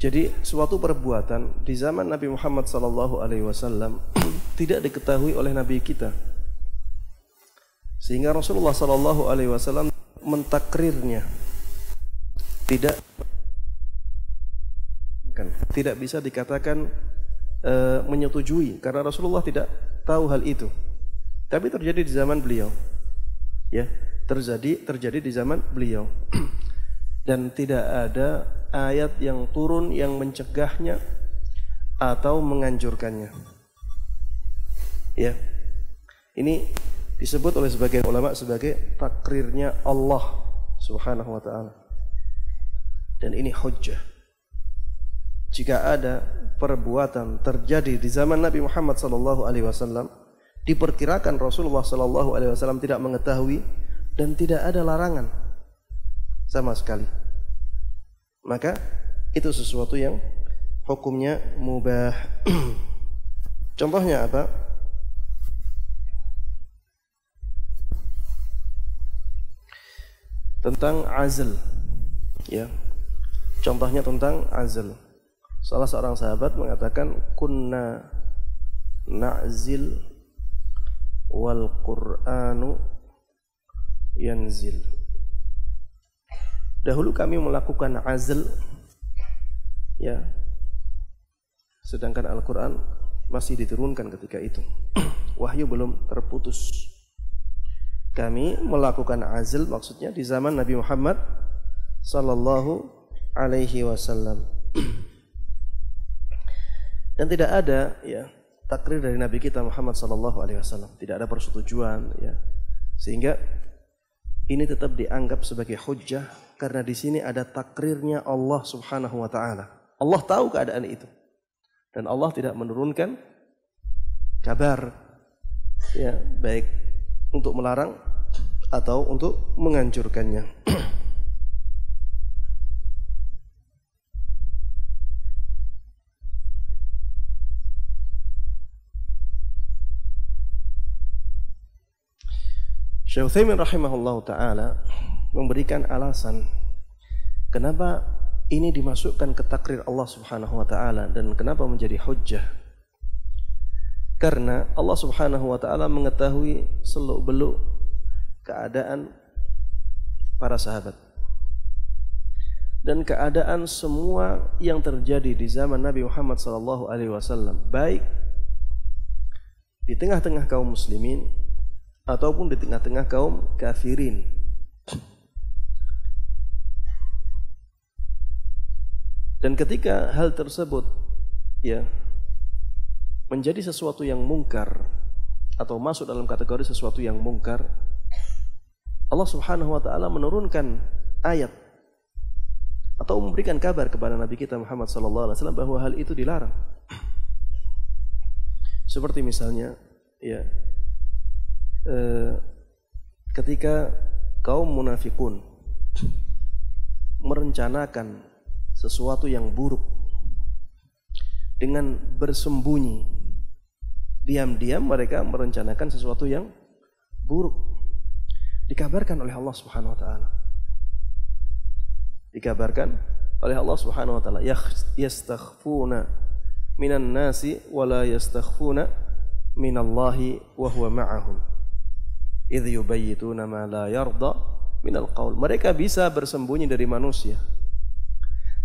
B: Jadi suatu perbuatan di zaman Nabi Muhammad SAW tidak diketahui oleh Nabi kita, sehingga Rasulullah SAW mentakrirnya, tidak bisa dikatakan menyetujui karena Rasulullah tidak tahu hal itu. Tapi terjadi di zaman beliau. Ya, terjadi di zaman beliau. Dan tidak ada ayat yang turun yang mencegahnya atau menganjurkannya. Ya. Ini disebut oleh sebagian ulama sebagai takrirnya Allah Subhanahu wa taala. Dan ini hujjah. Jika ada perbuatan terjadi di zaman Nabi Muhammad SAW, diperkirakan Rasulullah SAW tidak mengetahui dan tidak ada larangan sama sekali, maka itu sesuatu yang hukumnya mubah. Contohnya apa? Tentang azl, ya. Contohnya tentang azl. Salah seorang sahabat mengatakan, kunna na'zil wal Qur'anu yanzil. Dahulu kami melakukan azl, ya, sedangkan Al-Quran masih diturunkan ketika itu. Wahyu belum terputus. Kami melakukan azl maksudnya di zaman Nabi Muhammad sallallahu alaihi wasallam. Dan tidak ada ya takrir dari Nabi kita Muhammad sallallahu alaihi wasallam, tidak ada persetujuan ya. Sehingga ini tetap dianggap sebagai hujjah karena di sini ada takrirnya Allah Subhanahu wa taala. Allah tahu keadaan itu. Dan Allah tidak menurunkan kabar ya, baik untuk melarang atau untuk menganjurkannya. Syekh Utsaimin rahimahullahu taala memberikan alasan kenapa ini dimasukkan ke takrir Allah Subhanahu wa taala dan kenapa menjadi hujjah. Karena Allah Subhanahu wa taala mengetahui seluk-beluk keadaan para sahabat dan keadaan semua yang terjadi di zaman Nabi Muhammad SAW, baik di tengah-tengah kaum muslimin ataupun di tengah-tengah kaum kafirin. Dan ketika hal tersebut ya menjadi sesuatu yang mungkar atau masuk dalam kategori sesuatu yang mungkar, Allah Subhanahu wa taala menurunkan ayat atau memberikan kabar kepada Nabi kita Muhammad sallallahu alaihi wasallam bahwa hal itu dilarang. Seperti misalnya ya ketika kaum munafikun merencanakan sesuatu yang buruk dengan bersembunyi, diam-diam mereka merencanakan sesuatu yang buruk, dikabarkan oleh Allah Subhanahu wa taala. Dikabarkan oleh Allah Subhanahu wa taala, yastakhfuna minan nasi wa la yastakhfuna minallahi wa huwa ma'ahum idh yubayyituna ma la yarda minal qaul. Mereka bisa bersembunyi dari manusia,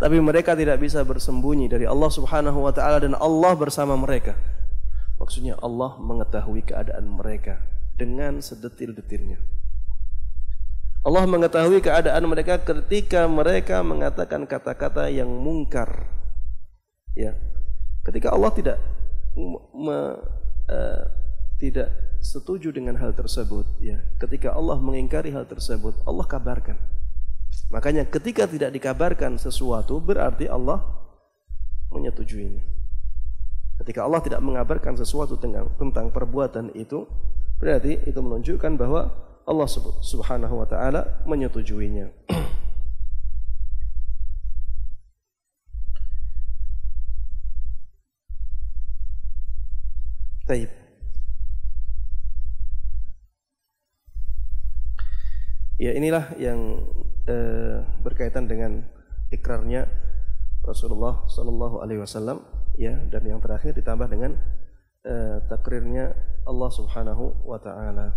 B: tapi mereka tidak bisa bersembunyi dari Allah Subhanahu wa taala, dan Allah bersama mereka. Maksudnya Allah mengetahui keadaan mereka dengan sedetil-detilnya. Allah mengetahui keadaan mereka ketika mereka mengatakan kata-kata yang mungkar. Ya. Ketika Allah tidak setuju dengan hal tersebut, ya. Ketika Allah mengingkari hal tersebut, Allah kabarkan. Makanya ketika tidak dikabarkan sesuatu berarti Allah menyetujuinya. Ketika Allah tidak mengabarkan sesuatu tentang perbuatan itu, berarti itu menunjukkan bahwa Allah Subhanahu wa taala menyetujuinya. Baik. Ya, inilah yang berkaitan dengan ikrarnya Rasulullah sallallahu alaihi wasallam, ya, dan yang terakhir ditambah dengan takrirnya Allah Subhanahu wa taala.